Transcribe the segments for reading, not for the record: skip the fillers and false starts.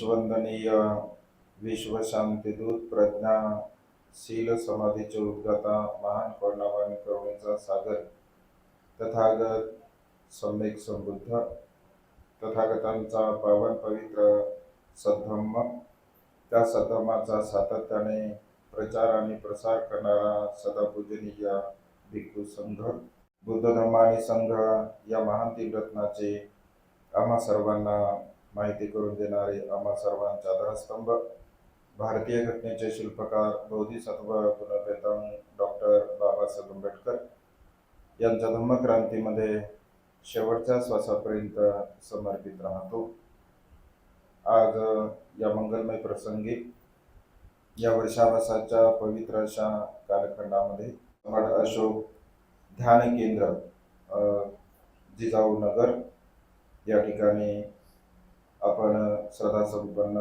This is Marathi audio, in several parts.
विश्ववंदनीय विश्वशांतीदूत प्रज्ञाशील समाधीचे उद्गाता महान करुणावान करुणेचा सागर तथागत सम्यक संबुद्ध तथागतांचा पावन पवित्र सद्धम्म, त्या सद्धम्माचा सातत्याने प्रचार आणि प्रसार करणारा सदापूजनीय भिक्खू संघ, बुद्ध धर्म आणि संघ या महान त्रिरत्नाचे आम्हा सर्वांना माहिती करून देणारे आम्हा सर्वांचा आधारस्तंभ, भारतीय घटनेचे शिल्पकार बोधिसत्व गुणवेतन डॉक्टर बाबासाहेब आंबेडकर यांच्या धम्मक्रांतीमध्ये शेवटच्या श्वासापर्यंत समर्पित राहतो. आज या मंगलमय प्रसंगी या वर्षावासाच्या पवित्र अशा कालखंडामध्ये सम्राट अशोक ध्यान केंद्र जिजाऊ नगर या ठिकाणी आपण श्रद्धा संपन्न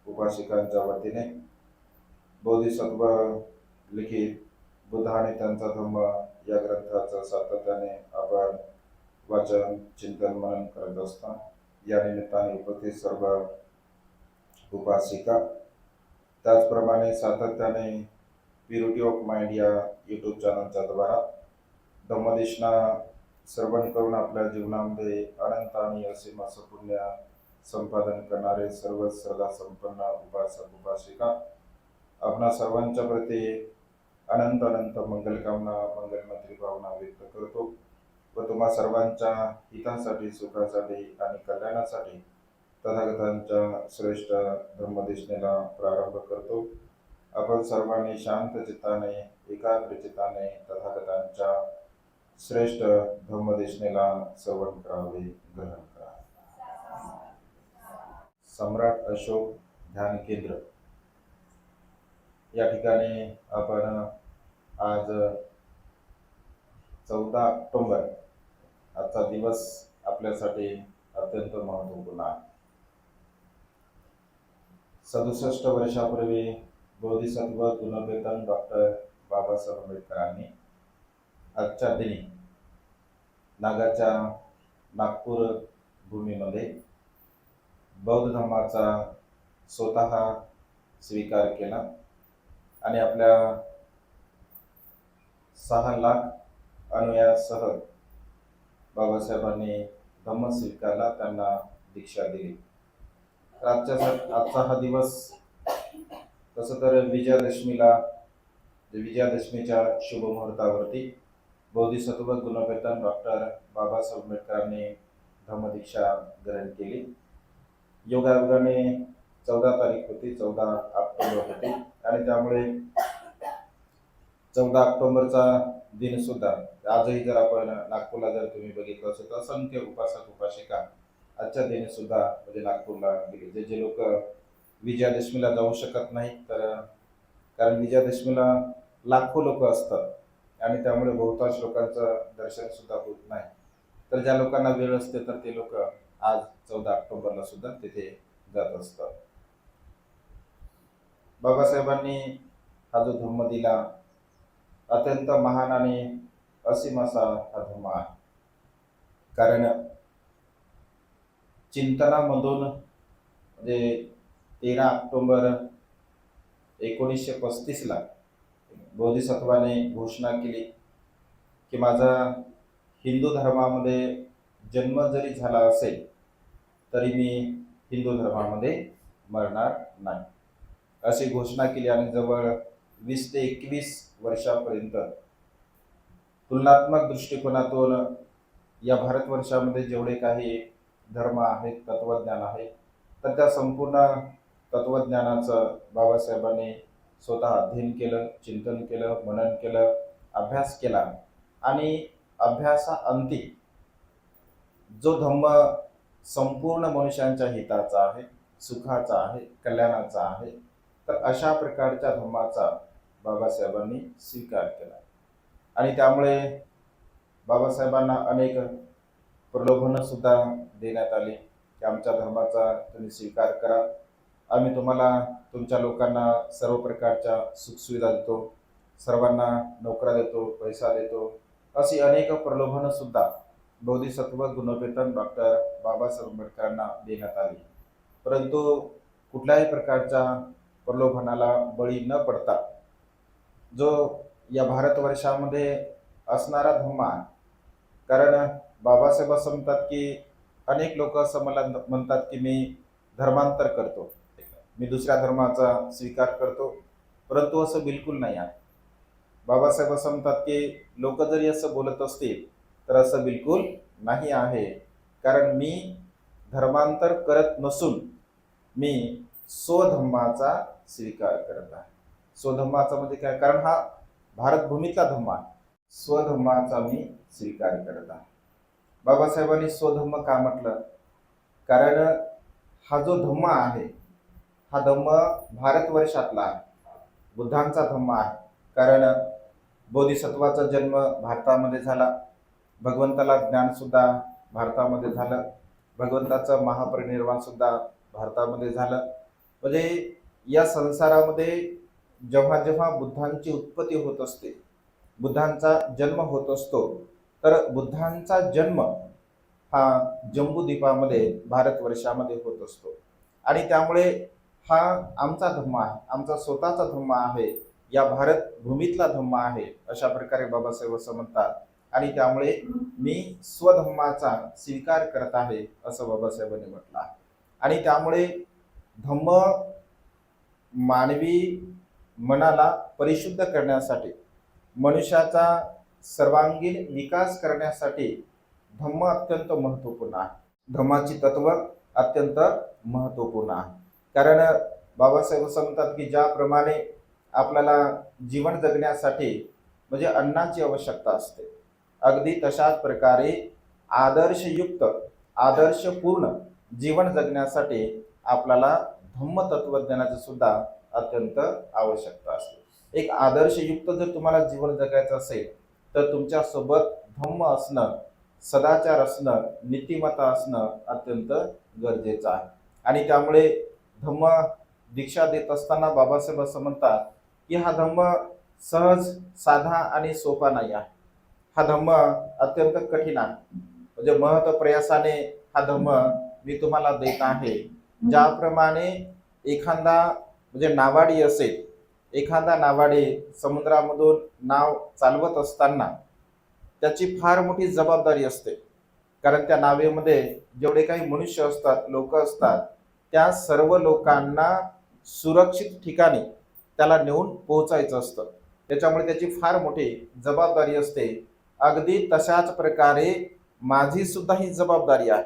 उपासिकांच्या वतीने बोधिसत्व लिखित बुद्ध आणि त्यांचा धम्म या ग्रंथाचं सातत्याने आपण वाचन चिंतन मनन करत असता. या निमित्ताने उपस्थित सर्व उपासिका, त्याचप्रमाणे सातत्याने प्युरिटी ऑफ माइंड या यूट्यूब चॅनलच्या द्वारा धम्मदेशना श्रवण करून आपल्या जीवनामध्ये अनंत आणि असीम असं पुण्य संपादन करणारे सर्व श्रद्धा संपन्न उपासक उपासिका, आपणा सर्वांच्या प्रती अनंत अनंत मंगलकामना मंगलमंत्री भावना व्यक्त करतो व तुम्हा सर्वांच्या हितासाठी सुखासाठी आणि कल्याणासाठी तथागतांच्या श्रेष्ठ धर्मदेशनेला प्रारंभ करतो. आपण सर्वांनी शांत चित्ताने एकाग्र चित्ताने तथागतांच्या श्रेष्ठ धर्मदेशनेला श्रवण करावे, ग्रहण करावे. सम्राट अशोक ध्यान केंद्र या ठिकाणी आपण आज 14 ऑक्टोबर आजचा दिवस आपल्यासाठी अत्यंत महत्त्वपूर्ण आहे. 67 वर्षापूर्वी बोधिसत्व गुणवेतन डॉक्टर बाबासाहेब आंबेडकरांनी आजच्या दिनी नागाच्या नागपूर भूमीमध्ये बौद्ध धर्माचा स्वतः स्वीकार केला आणि आपल्या 6 लाख अनुयायांसह बाबासाहेबांनी धम्म स्वीकारला, त्यांना दीक्षा दिली. आजचा हा दिवस तसं तर विजयादशमीच्या शुभ मुहूर्तावरती बोधिसत्व गुणवेतन डॉक्टर बाबासाहेब आंबेडकरांनी धम्मदीक्षा ग्रहण केली. योगायोगाने 14 तारीख होती, 14 ऑक्टोबर होती आणि त्यामुळे 14 ऑक्टोबरचा दिन सुद्धा आजही जर आपण नागपूरला जर तुम्ही बघितलं असेल तर असंख्य उपासक उपासिका आजच्या दिनी सुद्धा म्हणजे नागपूरला गेले. जे लोक विजयादशमीला जाऊ शकत नाही, तर कारण विजयादशमीला लाखो लोक असतात आणि त्यामुळे बहुतांश लोकांचं दर्शन सुद्धा होत नाही. तर ज्या लोकांना वेळ असते तर ते लोक आज 14 ऑक्टोबरला सुद्धा तिथे जात असतात. बाबासाहेबांनी हा जो धम्म दिला अत्यंत महान आणि असीम असा हा धम्म आहे. कारण चिंतनामधून म्हणजे 13 ऑक्टोबर 1935ला बोधिसत्वाने घोषणा केली की माझा हिंदू धर्मामध्ये जन्म जरी झाला असेल तरी मी हिंदू धर्मामध्ये मरणार नाही, अशी घोषणा केली. आणि जवळ 20 ते 21 वर्षापर्यंत तुलनात्मक दृष्टिकोनातून या भारतवर्षामध्ये जेवढे काही धर्म आहेत, तत्वज्ञान आहे, तर त्या संपूर्ण तत्वज्ञानाचं बाबासाहेबांनी स्वतः अध्ययन केलं, चिंतन केलं, मनन केलं, अभ्यास केला आणि अभ्यासाअंती जो धम्म संपूर्ण मनुष्यांच्या हिताचा आहे, सुखाचा आहे, कल्याणाचा आहे, तर अशा प्रकारच्या धम्माचा बाबासाहेबांनी स्वीकार केला. आणि त्यामुळे बाबासाहेबांना अनेक प्रलोभनं सुद्धा देण्यात आली की आमच्या धर्माचा तुम्ही स्वीकार करा, आम्ही तुम्हाला तुमच्या लोकांना सर्व प्रकारच्या सुखसुविधा देतो, सर्वांना नोकऱ्या देतो, पैसा देतो, अशी अनेक प्रलोभनं सुद्धा बोधिसत्व गुणवेतन डॉक्टर बाबासाहेब आंबेडकरांना देण्यात आली. परंतु कुठल्याही प्रकारच्या प्रलोभनाला बळी न पडता जो या भारतवर्षामध्ये असणारा धम्म आहे. कारण बाबासाहेब असं म्हणतात की अनेक लोक असं मला म्हणतात की मी धर्मांतर करतो, मी दुसऱ्या धर्माचा स्वीकार करतो, परंतु असं बिलकुल नाही आहे. बाबासाहेब असं म्हणतात की लोक जरी असं बोलत असतील तर असं बिलकुल नाही आहे. कारण मी धर्मांतर करत नसून मी स्वधम्माचा स्वीकार करत आहे. स्वधम्माचा म्हणजे काय? कारण हा भारतभूमीतला धम्म आहे. स्वधम्माचा मी स्वीकार करत आहे. बाबासाहेबांनी स्वधम्म का म्हटलं? कारण हा जो धम्म आहे हा धम्म भारतवर्षातला आहे, बुद्धांचा धम्म आहे. कारण बोधिसत्वाचा जन्म भारतामध्ये झाला, भगवंताला ज्ञान सुद्धा भारतामध्ये झालं, भगवंताचं महापरिनिर्वाण सुद्धा भारतामध्ये झालं. म्हणजे या संसारामध्ये जेव्हा जेव्हा बुद्धांची उत्पत्ती होत असते, बुद्धांचा जन्म होत असतो, तर बुद्धांचा जन्म हा जम्बूद्वीपामध्ये भारतवर्षामध्ये होत असतो. आणि त्यामुळे हा आमचा धम्म आहे, आमचा स्वतःचा धम्म आहे, या भारत भूमीतला धम्म आहे, अशा प्रकारे बाबासाहेब असं म्हणतात. आणि त्यामुळे मी स्वधम्माचा स्वीकार करत आहे असं बाबासाहेबांनी म्हटलं आहे. आणि त्यामुळे धम्म मानवी मनाला परिशुद्ध करण्यासाठी, मनुष्याचा सर्वांगीण विकास करण्यासाठी धम्म अत्यंत महत्त्वपूर्ण आहे. धम्माची तत्व अत्यंत महत्त्वपूर्ण आहे. कारण बाबासाहेब असं म्हणतात की ज्याप्रमाणे आपल्याला जीवन जगण्यासाठी म्हणजे अन्नाची आवश्यकता असते, अगदी तशाच प्रकारे आदर्शयुक्त आदर्शपूर्ण जीवन जगण्यासाठी आपल्याला धम्म तत्वज्ञानाची सुद्धा अत्यंत आवश्यकता असते. एक आदर्शयुक्त जर तुम्हाला जीवन जगायचं असेल तर तुमच्या सोबत धम्म असणं, सदाचार असणं, नीतिमत्ता असणं अत्यंत गरजेचं आहे. आणि त्यामुळे धम्म दीक्षा देत असताना बाबासाहेब असं म्हणतात की हा धम्म सहज, साधा आणि सोपा नाही आहे. हा धम्म अत्यंत कठीण आहे. म्हणजे महत प्रयासाने हा धम्म मी तुम्हाला देत आहे. ज्याप्रमाणे एखादा म्हणजे नावाडी असेल, एखादा नावाडी समुद्रामधून नाव चालवत असताना त्याची फार मोठी जबाबदारी असते. कारण त्या नावेमध्ये जेवढे काही मनुष्य असतात, लोक असतात, त्या सर्व लोकांना सुरक्षित ठिकाणी त्याला नेऊन पोहोचायचं असतं. त्याच्यामुळे त्याची फार मोठी जबाबदारी असते. अगदी तशाच प्रकारे माझी सुद्धा ही जबाबदारी आहे.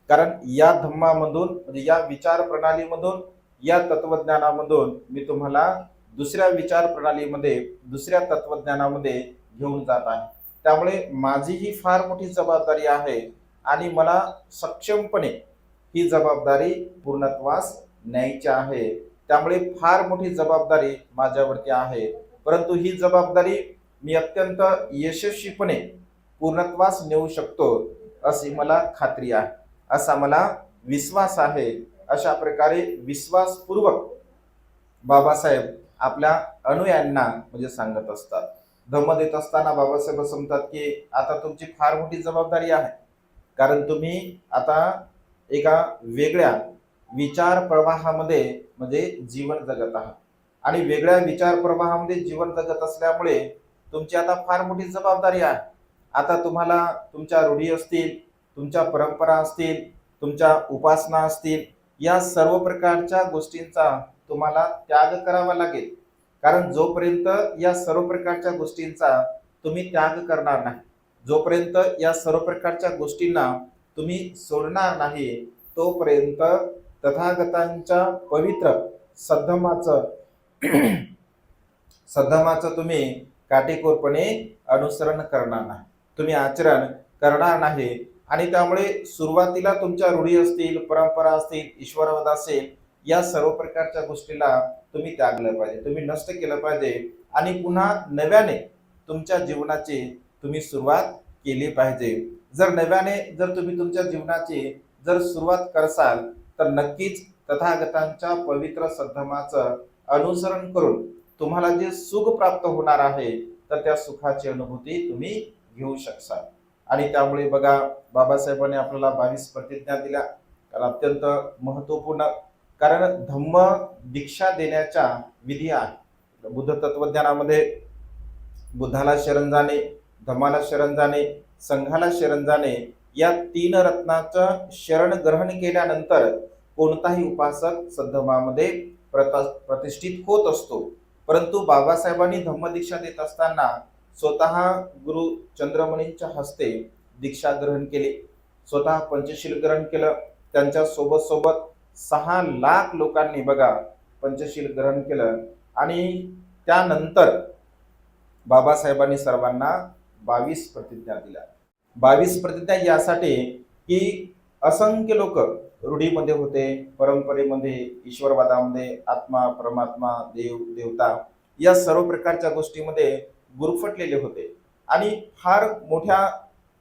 कारण या धम्मामधून म्हणजे या विचार प्रणालीमधून, या तत्वज्ञानामधून मी तुम्हाला दुसऱ्या विचार प्रणालीमध्ये, दुसऱ्या तत्वज्ञानामध्ये घेऊन जात आहे. त्यामुळे माझी ही फार मोठी जबाबदारी आहे आणि मला सक्षमपणे ही जबाबदारी पूर्णत्वास न्यायची आहे. त्यामुळे फार मोठी जबाबदारी माझ्यावरती आहे, परंतु ही जबाबदारी मी अत्यंत यशस्वीपणे पूर्णत्वास नेऊ शकतो अशी मला खात्री आहे, असा मला विश्वास आहे. अशा प्रकारे विश्वासपूर्वक बाबासाहेब आपल्या अनुयायांना म्हणजे सांगत असतात. धम्म देत असताना बाबासाहेब असं म्हणतात की आता तुमची फार मोठी जबाबदारी आहे. कारण तुम्ही आता एका वेगळ्या विचार प्रवाहामध्ये म्हणजे जीवन जगत आहात. आणि वेगळ्या विचार प्रवाहामध्ये जीवन जगत असल्यामुळे तुमची आता फार मोठी जबाबदारी आहे. आता तुम्हाला तुमच्या रूढी असतील, तुमच्या परंपरा असतील, तुमच्या उपासना असतील, या सर्व प्रकारच्या गोष्टींचा तुम्हाला त्याग करावा लागेल. कारण जोपर्यंत या सर्व प्रकारच्या गोष्टींचा तुम्ही त्याग करणार नाही, जोपर्यंत या सर्व प्रकारच्या गोष्टींना तुम्ही सोडणार नाही, तोपर्यंत तथागतांच्या पवित्र सद्धम्माचं सद्धम्माचं तुम्ही काटेकोरपणे अनुसरण करणार नाही, तुम्ही आचरण करणार नाही. आणि त्यामुळे सुरुवातीला तुमच्या रूढी असतील, परंपरा असतील, ईश्वरवाद असेल, या सर्व प्रकारच्या गोष्टीला तुम्ही त्यागलं पाहिजे, तुम्ही नष्ट केलं पाहिजे. आणि पुन्हा नव्याने तुमच्या जीवनाची तुम्ही सुरुवात केली पाहिजे. जर नव्याने जर तुम्ही तुमच्या जीवनाची जर सुरुवात करसाल तर नक्कीच तथागतांच्या पवित्र सद्धम्माचं अनुसरण करून तुम्हाला जे सुख प्राप्त होणार आहे तर त्या सुखाची अनुभूती तुम्ही घेऊ शकसाल. आणि त्यामुळे बघा बाबासाहेबांनी आपल्याला 22 प्रतिज्ञा दिल्या, कारण अत्यंत महत्त्वपूर्ण कारण धम्म दीक्षा देण्याच्या विधी आहे. बुद्ध तत्वज्ञानामध्ये बुद्धाला शरण जाणे, धम्माला शरण जाणे, संघाला शरण जाणे या तीन रत्नाचं शरण ग्रहण केल्यानंतर कोणताही उपासक सद्धम्मामध्ये प्रतिष्ठित होत असतो. परंतु बाबासाहेबांनी धम्मदीक्षा देत असताना स्वतः गुरु चंद्रमणींच्या हस्ते दीक्षा ग्रहण केली, स्वतः पंचशील ग्रहण केलं. त्यांच्या सोबत सोबत 6 लाख लोकांनी बघा पंचशील ग्रहण केलं. आणि त्यानंतर बाबासाहेबांनी सर्वांना 22 प्रतिज्ञा दिल्या. 22 प्रतिज्ञा यासाठी की असंख्य लोक रूढीमध्ये होते, परंपरेमध्ये, ईश्वरवादामध्ये, आत्मा परमात्मा देव देवता या सर्व प्रकारच्या गोष्टीमध्ये गुरफटलेले होते. आणि फार मोठ्या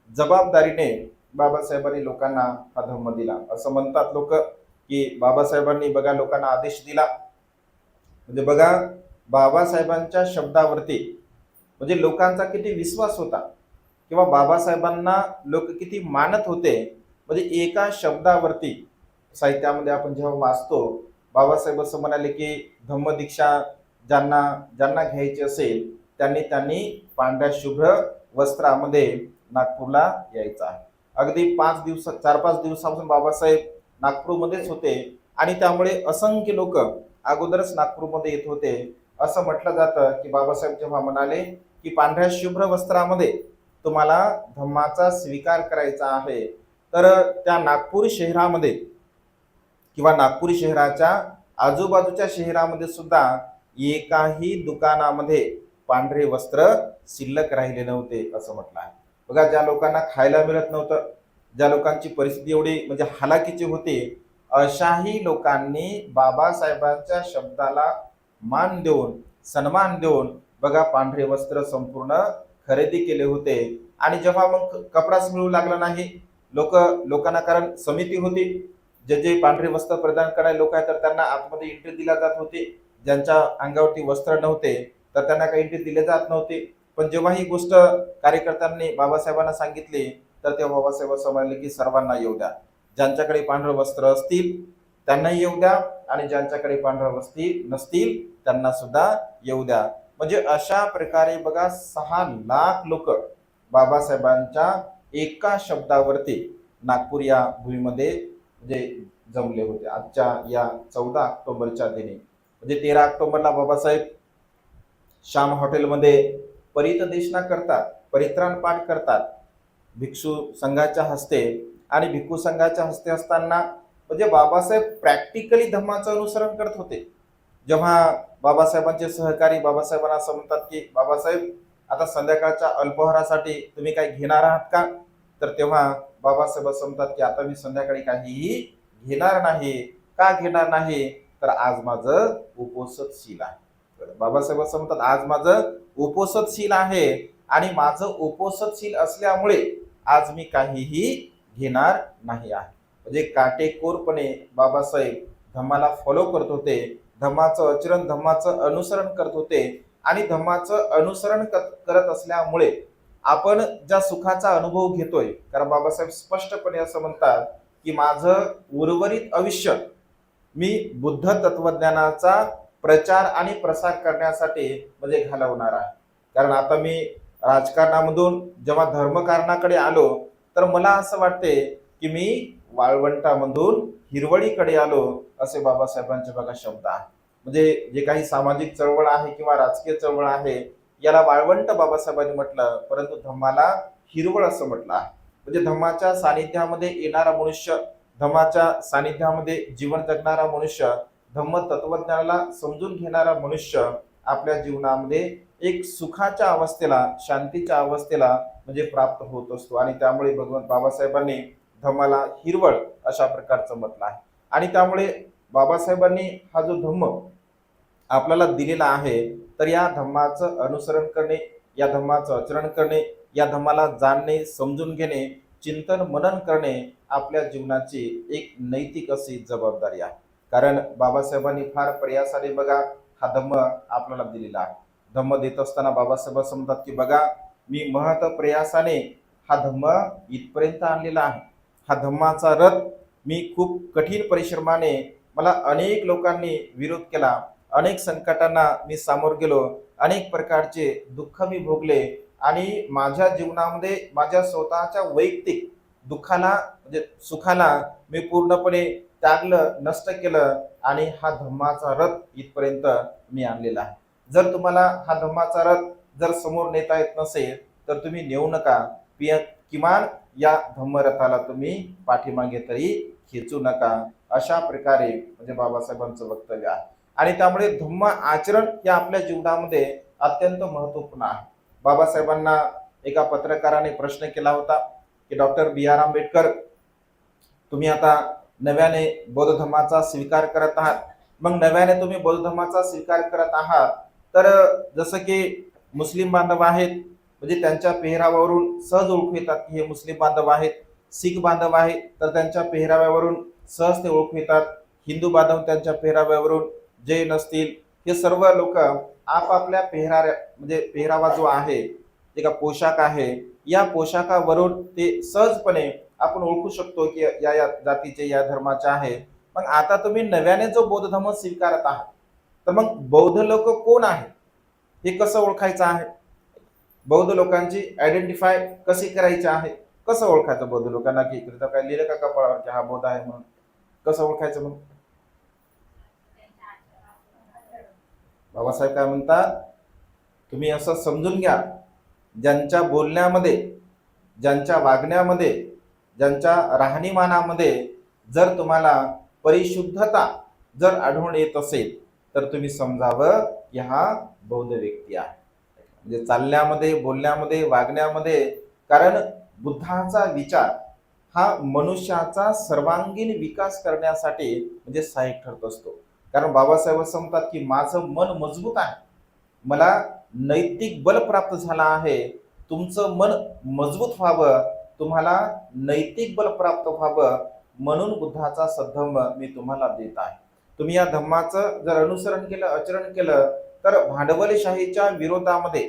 जबाबदारीने बाबासाहेबांनी लोकांना हा धम्म दिला. असं म्हणतात लोक की बाबासाहेबांनी बघा लोकांना आदेश दिला, म्हणजे बघा बाबासाहेबांच्या शब्दावरती म्हणजे लोकांचा किती विश्वास होता किंवा बाबासाहेबांना लोक किती मानत होते. म्हणजे एका शब्दावरती साहित्यामध्ये आपण जेव्हा वाचतो, बाबासाहेब असं म्हणाले की धम्मदीक्षा ज्यांना ज्यांना घ्यायची असेल त्यांनी त्यांनी पांढऱ्या शुभ्र वस्त्रामध्ये नागपूरला यायचं आहे. अगदी 4-5 दिवसापासून बाबासाहेब नागपूरमध्येच होते आणि त्यामुळे असंख्य लोक अगोदरच नागपूरमध्ये येत होते. असं म्हटलं जातं की बाबासाहेब जेव्हा म्हणाले की पांढऱ्या शुभ्र वस्त्रामध्ये तुम्हाला धम्माचा स्वीकार करायचा आहे, तर त्या नागपूर शहरामध्ये किंवा नागपूर शहराच्या आजूबाजूच्या शहरामध्ये सुद्धा एकाही दुकानामध्ये पांढरे वस्त्र शिल्लक राहिले नव्हते असं म्हटलं आहे. बघा ज्या लोकांना खायला मिळत नव्हतं, ज्या लोकांची परिस्थिती एवढी म्हणजे हालाकीची होती, अशाही लोकांनी बाबासाहेबांच्या शब्दाला मान देऊन सन्मान देऊन बघा पांढरे वस्त्र संपूर्ण खरेदी केले होते. आणि जेव्हा मग कपडाच मिळू लागला नाही लोकांना, कारण समिती होती, जे जे पांढरे वस्त्र प्रदान करणारे लोक आहेत तर त्यांना आतमध्ये एंट्री दिल्या जात होती. ज्यांच्या अंगावरती वस्त्र नव्हते तर त्यांना काही एंट्री दिले जात नव्हते. पण जेव्हा ही गोष्ट कार्यकर्त्यांनी बाबासाहेबांना सांगितली तर तेव्हा बाबासाहेब असं म्हणाले की सर्वांना येऊ द्या, ज्यांच्याकडे पांढरं वस्त्र असतील त्यांनाही येऊ द्या आणि ज्यांच्याकडे पांढरं वस्त्र नसतील त्यांना सुद्धा येऊ द्या. म्हणजे अशा प्रकारे बघा 6 लाख लोक बाबासाहेबांच्या एका शब्दावरती नागपूर या भूमीमध्ये म्हणजे जमले होते. आजच्या या 14 ऑक्टोबरच्या दिनी म्हणजे 13 ऑक्टोबरला बाबासाहेब श्याम हॉटेलमध्ये परितदेशना करतात, परित्राण पाठ करतात भिक्षू संघाच्या हस्ते. आणि भिक्खू संघाच्या हस्ते असताना म्हणजे बाबासाहेब प्रॅक्टिकली धम्माचं अनुसरण करत होते. जेव्हा बाबासाहेबांचे सहकारी बाबासाहेबांना असं म्हणतात की बाबासाहेब आता संध्याकाळच्या अल्पाहारासाठी तुम्ही काही घेणार आहात का, तर तेव्हा बाबासाहेब असं म्हणतात की आता मी संध्याकाळी काहीही घेणार नाही. का घेणार नाही, तर आज माझं उपोषणशील आहे. बाबासाहेब असं म्हणतात आज माझं उपोषणशील आहे आणि माझं उपोषणशील असल्यामुळे आज मी काहीही घेणार नाही आहे. म्हणजे काटेकोरपणे बाबासाहेब धम्माला फॉलो करत होते, धम्माचं आचरण धम्माचं अनुसरण करत होते. आणि धम्माचं अनुसरण करत असल्यामुळे आपण ज्या सुखाचा अनुभव घेतोय, कारण बाबासाहेब स्पष्टपणे असं म्हणतात की माझं उर्वरित आयुष्य मी बुद्ध तत्वज्ञानाचा प्रचार आणि प्रसार करण्यासाठी म्हणजे घालवणार आहे. कारण आता मी राजकारणामधून जेव्हा धर्मकारणाकडे आलो तर मला असं वाटते की मी वाळवंटामधून हिरवळीकडे आलो, असे बाबासाहेबांचे बघा शब्द आहे. म्हणजे जे काही सामाजिक चळवळ आहे किंवा राजकीय चळवळ आहे याला वाळवंट बाबासाहेबांनी म्हटलं, परंतु धम्माला हिरवळ असं म्हटलं आहे. म्हणजे धम्माच्या सानिध्यामध्ये येणारा मनुष्य, धम्माच्या सानिध्यामध्ये जीवन जगणारा मनुष्य, धम्म तत्वज्ञानाला समजून घेणारा मनुष्य आपल्या जीवनामध्ये एक सुखाच्या अवस्थेला, शांतीच्या अवस्थेला म्हणजे प्राप्त होत असतो. आणि त्यामुळे भगवंत बाबासाहेबांनी धम्माला हिरवळ अशा प्रकारचं म्हटलं आहे. आणि त्यामुळे बाबासाहेबांनी हा जो धम्म आपल्याला दिलेला आहे तर या धम्माचं अनुसरण करणे, या धम्माचं आचरण करणे, या धम्माला जाणणे, समजून घेणे, चिंतन मनन करणे आपल्या जीवनाची एक नैतिक अशी जबाबदारी आहे. कारण बाबासाहेबांनी फार प्रयासाने बघा हा धम्म आपल्याला दिलेला आहे. धम्म देत असताना बाबासाहेब असं म्हणतात की बघा मी महत प्रयासाने हा धम्म इथपर्यंत आणलेला आहे. हा धम्माचा रथ मी खूप कठीण परिश्रमाने मला अनेक लोकांनी विरोध केला, अनेक संकटांना मी सामोर गेलो, अनेक प्रकारचे दुःख मी भोगले आणि माझ्या जीवनामध्ये माझ्या स्वतःच्या वैयक्तिक दुःखाला म्हणजे सुखाला मी पूर्णपणे त्यागलं, नष्ट केलं आणि हा धम्माचा रथ इथपर्यंत मी आणलेला आहे. जर तुम्हाला हा धम्माचा रथ जर समोर नेता येत नसेल तर तुम्ही नेऊ नका. किमान या धम्मरथाला तुम्ही पाठीमागे तरी खेचू नका. अशा प्रकारे म्हणजे बाबासाहेबांचं वक्तव्य आहे आणि त्यामुळे धम्म आचरण हे आपल्या जीवनामध्ये अत्यंत महत्वपूर्ण आहे. बाबासाहेबांना एका पत्रकाराने प्रश्न केला होता की डॉक्टर बी आर आंबेडकर, तुम्ही आता नव्याने बौद्ध धर्माचा स्वीकार करत आहात. मग नव्याने तुम्ही बौद्ध धर्माचा स्वीकार करत आहात तर जसं की मुस्लिम बांधव आहेत म्हणजे त्यांच्या पेहरावावरून सहज ओळखू येतात की हे मुस्लिम बांधव आहेत. शीख बांधव आहेत तर त्यांच्या पेहराव्यावरून सहज ते ओळखू येतात. हिंदू बांधव त्यांच्या पेहराव्यावरून, जैन असतील, हे सर्व लोक आपापल्या म्हणजे पेहरावा जो आहे, एक पोशाख आहे, या पोशाखावरून ते सहजपणे आपण ओळखू शकतो की या जातीचे, या धर्माचे आहे. मग आता तुम्ही नव्याने जो बौद्ध धर्म स्वीकारत आहात तर मग बौद्ध लोक कोण आहेत हे कसं ओळखायचं आहे? बौद्ध लोकांची आयडेंटिफाय कशी करायची आहे? कसं ओळखायचं बौद्ध लोकांना? की काय लिहिलं का कपाळावर की हा बौद्ध आहे म्हणून? कसं ओळखायचं? म्हणून बाबासाहेब काय म्हणतात, तुम्ही असं समजून घ्या, ज्यांच्या बोलण्यामध्ये, ज्यांच्या वागण्यामध्ये, ज्यांच्या राहणीमानामध्ये जर तुम्हाला परिशुद्धता जर आढळून येत असेल तर तुम्ही समजावं की हा बौद्ध व्यक्ती आहे. म्हणजे चालण्यामध्ये, बोलण्यामध्ये, वागण्यामध्ये. कारण बुद्धाचा विचार हा मनुष्याचा सर्वांगीण विकास करण्यासाठी म्हणजे सहाय्यक ठरत असतो. कारण बाबासाहेब असं म्हणतात की माझं मन मजबूत आहे, मला नैतिक बल प्राप्त झाला आहे. तुमचं मन मजबूत व्हावं, तुम्हाला नैतिक बल प्राप्त व्हावं म्हणून बुद्धाचा सद्धम्म मी तुम्हाला देत आहे. तुम्ही या धम्माचं जर अनुसरण केलं, आचरण केलं तर भांडवलशाहीच्या विरोधामध्ये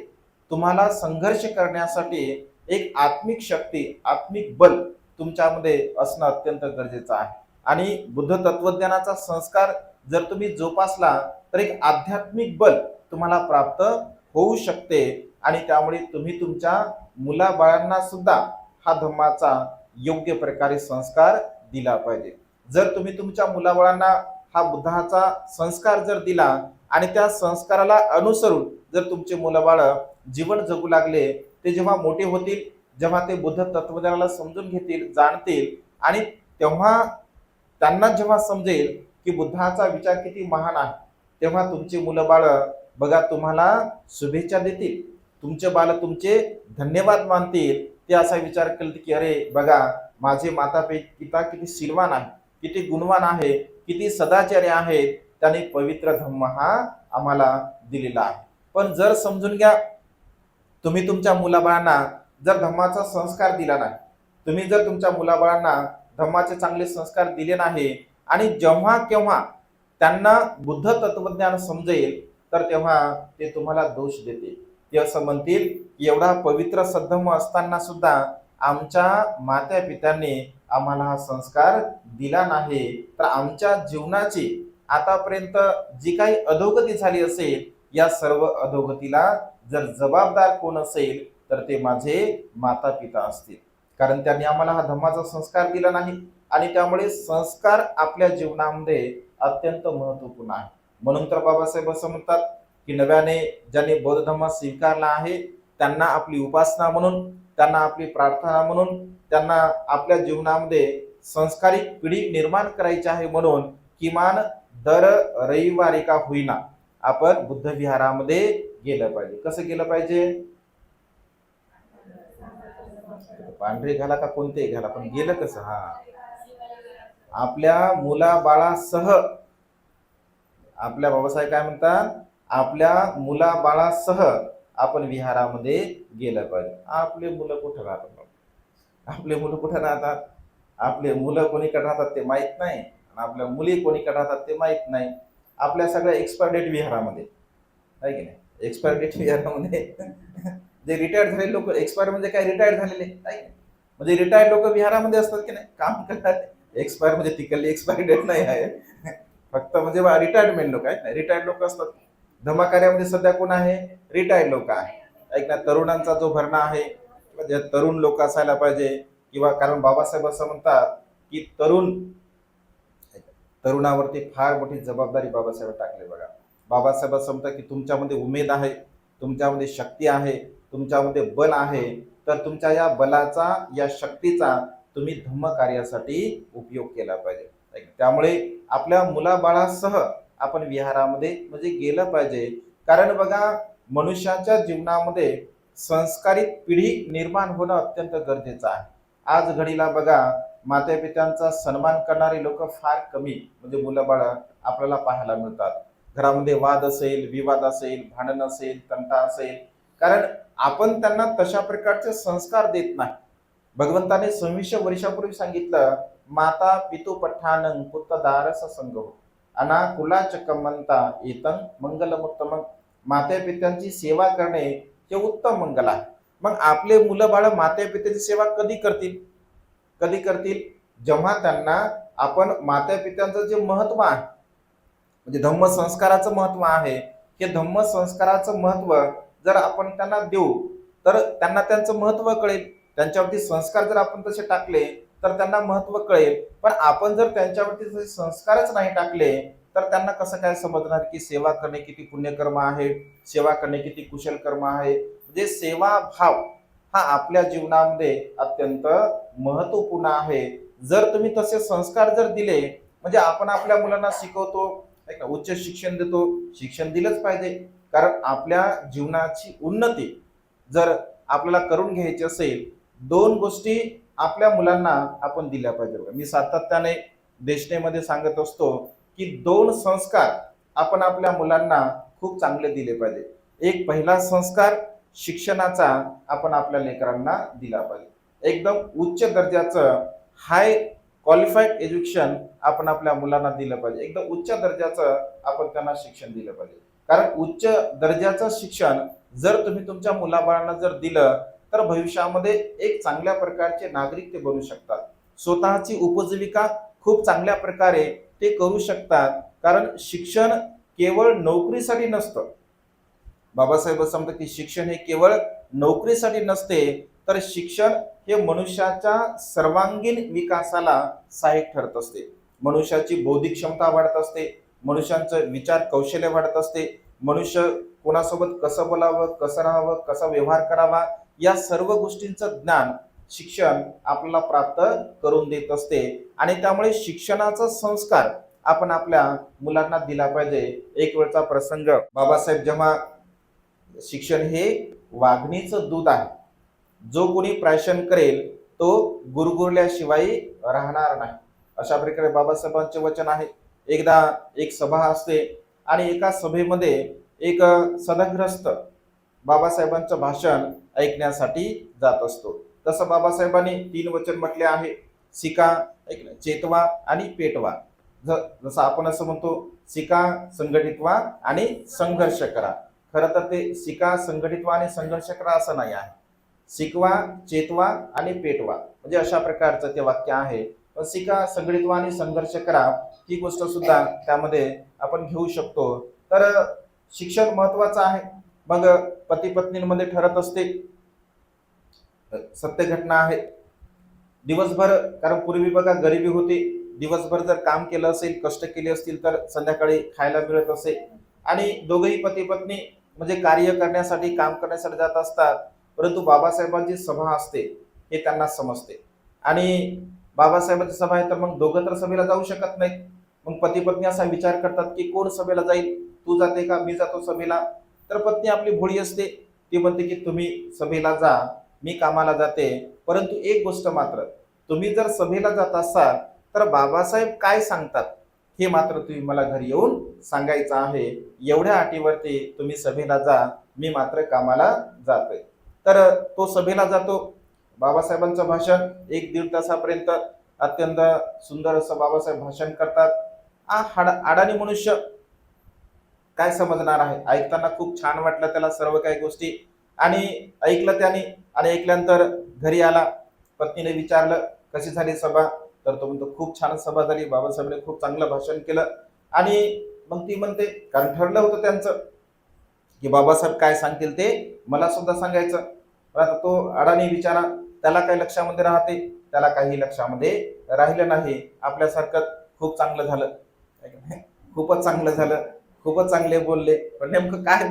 तुम्हाला संघर्ष करण्यासाठी एक आत्मिक शक्ती, आत्मिक बल तुमच्यामध्ये असणं अत्यंत गरजेचं आहे. आणि बुद्ध तत्वज्ञानाचा संस्कार जर तुम्ही जोपासला तर एक आध्यात्मिक बल तुम्हाला प्राप्त होऊ शकते आणि त्यामुळे तुम्ही तुमच्या मुलाबाळांना सुद्धा हा धम्माचा योग्य प्रकारे संस्कार दिला पाहिजे. जर तुम्ही तुमच्या मुलाबाळांना हा बुद्धाचा संस्कार जर दिला आणि त्या संस्काराला अनुसरून जर तुमचे मुलबाळ जीवन जगू लागले, ते जेव्हा मोठे होतील, जेव्हा ते बुद्ध तत्वज्ञानाला समजून घेतील, जाणतील आणि तेव्हा त्यांना जेव्हा समजेल की बुद्धाचा विचार किती महान आहे, तेव्हा तुमचे मुलं बाळ बघा तुम्हाला शुभेच्छा देतील, तुमचे बाळ तुमचे धन्यवाद मानतील. ते असा विचार केला की अरे बघा माझे माता पिता किती शीलवान आहे, किती गुणवान आहे, किती सदाचारी आहेत, त्यांनी पवित्र धम्म हा आम्हाला दिलेला आहे. पण जर समजून घ्या, तुम्ही तुमच्या मुलाबाळांना जर धम्माचा संस्कार दिला नाही, तुम्ही जर तुमच्या मुलाबाळांना धम्माचे चांगले संस्कार दिले नाही आणि जेव्हा केव्हा त्यांना बुद्ध तत्वज्ञान समजेल तर तेव्हा ते तुम्हाला दोष देते. ते असं म्हणतील की एवढा पवित्र सद्धम्म असताना सुद्धा आमच्या माता पित्यांनी आम्हाला हा संस्कार दिला नाही, तर आमच्या जीवनाची आतापर्यंत जी काही अधोगती झाली असेल, या सर्व अधोगतीला जर जबाबदार कोण असेल तर ते माझे माता पिता असतील. कारण त्यांनी आम्हाला हा धम्माचा संस्कार दिला नाही आणि त्यामुळे संस्कार आपल्या जीवनामध्ये अत्यंत महत्वपूर्ण आहे. म्हणून तर बाबासाहेब असं म्हणतात की नव्याने ज्यांनी बौद्ध धर्म स्वीकारला आहे त्यांना आपली उपासना म्हणून, त्यांना आपली प्रार्थना म्हणून, त्यांना आपल्या जीवनामध्ये संस्कारिक पिढी निर्माण करायची आहे. म्हणून किमान दर रविवारी का होईना आपण बुद्ध विहारामध्ये गेलं पाहिजे. कसं गेलं पाहिजे? पांढरे घाला का कोणते घाला, पण गेलं कसं? आपल्या मुला बाळासह, आपल्या बाबासाहेब काय म्हणतात, आपल्या मुला बाळासह आपण विहारामध्ये गेलं पाहिजे. आपले मुलं कुठं राहतात? आपले मुलं कुठं राहतात? आपले मुलं कोणीकडे राहतात ते माहित नाही, आपल्या मुली कोणीकडे राहतात ते माहित नाही. आपल्या सगळ्या एक्सपायर डेट विहारामध्ये आहे की नाही? एक्सपायर डेट विहारामध्ये जे रिटायर्ड झालेले लोक, एक्सपायर म्हणजे काय, रिटायर्ड झालेले आहे, म्हणजे रिटायर्ड लोक विहारामध्ये असतात की नाही, काम करतात. एक्सपायर म्हणजे तिकडली एक्सपायरी डेट नाही आहे, फक्त म्हणजे रिटायरमेंट लोक आहेत, रिटायर्ड लोक असतात. धम्मकार्यामध्ये सध्या कोण आहे? रिटायर्ड लोक आहे. ऐक ना, तरुणांचा जो भरणा आहे, म्हणजे तरुण लोक असायला पाहिजे. किंवा कारण बाबासाहेब असं म्हणतात की तरुणावरती फार मोठी जबाबदारी बाबासाहेब टाकली बघा. बाबासाहेब असं म्हणतात की तुमच्यामध्ये उमेद आहे, तुमच्यामध्ये शक्ती आहे, तुमच्यामध्ये बल आहे, तर तुमच्या या बलाचा, या शक्तीचा तुम्ही धम्म कार्यासाठी उपयोग केला पाहिजे. त्यामुळे आपल्या मुलाबाळासह आपण विहारामध्ये म्हणजे गेलं पाहिजे. कारण बघा, मनुष्याच्या जीवनामध्ये संस्कारित पिढी निर्माण होणं अत्यंत गरजेचं आहे. आज घडीला बघा, मातापित्यांचा सन्मान करणारी लोक फार कमी म्हणजे मुलं बाळ आपल्याला पाहायला मिळतात. घरामध्ये वाद असेल, विवाद असेल, भांडण असेल, तंटा असेल, कारण आपण त्यांना तशा प्रकारचे संस्कार देत नाही. भगवंताने 2600 वर्षापूर्वी सांगितलं, माता पितु पठानं पुत्र दारस संग अनाकुलाच कमंता एतं मंगलमुत्तम. माते पित्यांची सेवा करणे हे उत्तम मंगल आहे. मग आपले मुलं बाळ माते पित्याची सेवा कधी करतील? कधी करतील? जेव्हा त्यांना आपण माता पित्यांचं जे महत्व आहे, म्हणजे धम्म संस्काराचं महत्व आहे, हे धम्म संस्काराचं महत्व जर आपण त्यांना देऊ तर त्यांना त्यांचं महत्व कळेल. त्यांच्यावरती संस्कार जर आपण तसे टाकले तर त्यांना महत्व कळेल. पण आपण जर त्यांच्यावरती तसे संस्कारच नाही टाकले तर त्यांना कसं काय समजणार की सेवा करणे किती पुण्यकर्म आहे, सेवा करणे किती कुशल कर्म आहे. म्हणजे सेवा भाव हा आपल्या जीवनामध्ये अत्यंत महत्वपूर्ण आहे. जर तुम्ही तसे संस्कार जर दिले, म्हणजे आपण आपल्या मुलांना शिकवतो, उच्च शिक्षण देतो, शिक्षण दिलंच पाहिजे. कारण आपल्या जीवनाची उन्नती जर आपल्याला करून घ्यायची असेल, दोन गोष्टी आपल्या मुलांना आपण दिल्या पाहिजे. मी सातत्याने देशनेमध्ये सांगत असतो की दोन संस्कार आपण आपल्या मुलांना खूप चांगले दिले पाहिजे. एक पहिला संस्कार शिक्षणाचा आपण आपल्या लेकरांना दिला पाहिजे. एकदम उच्च दर्जाचं हाय क्वालिफाईड एज्युकेशन आपण आपल्या मुलांना दिलं पाहिजे. एकदम उच्च दर्जाचं आपण त्यांना शिक्षण दिलं पाहिजे. कारण उच्च दर्जाचं शिक्षण जर तुम्ही तुमच्या मुलाबाळांना जर दिलं तर भविष्यामध्ये एक चांगल्या प्रकारचे नागरिक ते बनू शकतात. स्वतःची उपजीविका खूप चांगल्या प्रकारे ते करू शकतात. कारण शिक्षण केवळ नोकरीसाठी नसतं. बाबासाहेब असं म्हणतात की शिक्षण हे केवळ नोकरीसाठी नसते, तर शिक्षण हे मनुष्याच्या सर्वांगीण विकासाला सहाय्यक ठरत असते. मनुष्याची बौद्धिक क्षमता वाढत असते, मनुष्यांचं विचार कौशल्य वाढत असते, मनुष्य कोणासोबत कसं बोलावं, कसं राहावं, कसा व्यवहार करावा, या सर्व गोष्टींचं ज्ञान शिक्षण आपल्याला प्राप्त करून देत असते. आणि त्यामुळे शिक्षणाचा संस्कार आपण आपल्या मुलांना दिला पाहिजे. एक वेळचा प्रसंग, बाबासाहेब जेव्हा शिक्षण हे वाघणीचं दूध आहे, जो कोणी प्राशन करेल तो गुरगुरल्याशिवाय राहणार नाही, अशा प्रकारे बाबासाहेबांचे वचन आहे. एकदा एक सभा असते आणि एका सभेमध्ये एक सदग्रस्त बाबासाहेबांचं भाषण ऐकण्यासाठी जात असतो. तसं बाबासाहेबांनी 3 वचन म्हटले आहे, शिका, चेतवा आणि पेटवा. जसं आपण असं म्हणतो, शिका, संघटित व्हा आणि संघर्ष करा. खरं तर ते शिका, संघटित व्हा आणि संघर्ष करा असं नाही आहे. शिकवा, चेतवा आणि पेटवा, म्हणजे अशा प्रकारचं ते वाक्य आहे. पण शिका, संघटित व्हा आणि संघर्ष करा ही गोष्ट सुद्धा त्यामध्ये आपण घेऊ शकतो. तर शिक्षण महत्वाचं आहे. मग पती पत्नींमध्ये ठरत असते, सत्य घटना आहे. दिवसभर, कारण पूर्वी बघा गरिबी होती, दिवसभर जर काम केलं असेल, कष्ट केले असतील तर संध्याकाळी खायला मिळत असे. आणि दोघेही पती पत्नी म्हणजे कार्य करण्यासाठी, काम करण्यासाठी जात असतात. परंतु बाबासाहेबांची सभा असते हे त्यांना समजते. आणि बाबासाहेबांची सभा आहे तर मग दोघं तर सभेला जाऊ शकत नाहीत. मग पती पत्नी असा विचार करतात की कोण सभेला जाईल, तू जाते का, मी जातो सभेला. तर पत्नी आपली भोळी असते, ती म्हणते की तुम्ही सभेला जा, मी कामाला जाते. परंतु एक गोष्ट मात्र, तुम्ही जर सभेला जात असाल तर बाबासाहेब काय सांगतात हे मात्र तुम्ही मला घरी येऊन सांगायचं आहे. एवढ्या अटीवरती तुम्ही सभेला जा, मी मात्र कामाला जातोय. तर तो सभेला जातो. बाबासाहेबांचं भाषण 1-1.5 तासापर्यंत अत्यंत सुंदर असं बाबासाहेब भाषण करतात. अडाणी मनुष्य काय समजणार आहे. ऐकताना खूप छान वाटलं त्याला सर्व काही गोष्टी, आणि ऐकलं त्याने. आणि ऐकल्यानंतर घरी आला, पत्नीने विचारलं कशी झाली सभा, तर तो म्हणतो खूप छान सभा झाली, बाबासाहेबांनी खूप चांगलं भाषण केलं. आणि मग ती म्हणते, कारण ठरलं होतं त्यांचं की बाबासाहेब काय सांगतील ते मला सुद्धा सांगायचं. पण आता तो अडाणी बिचारा, त्याला काही लक्षामध्ये राहते, त्याला काही लक्षामध्ये राहिलं नाही. आपल्यासारखं खूप चांगलं झालं, है का नाही? खूपच चांगलं झालं, खूपच चांगले बोलले, पण नेमकं काय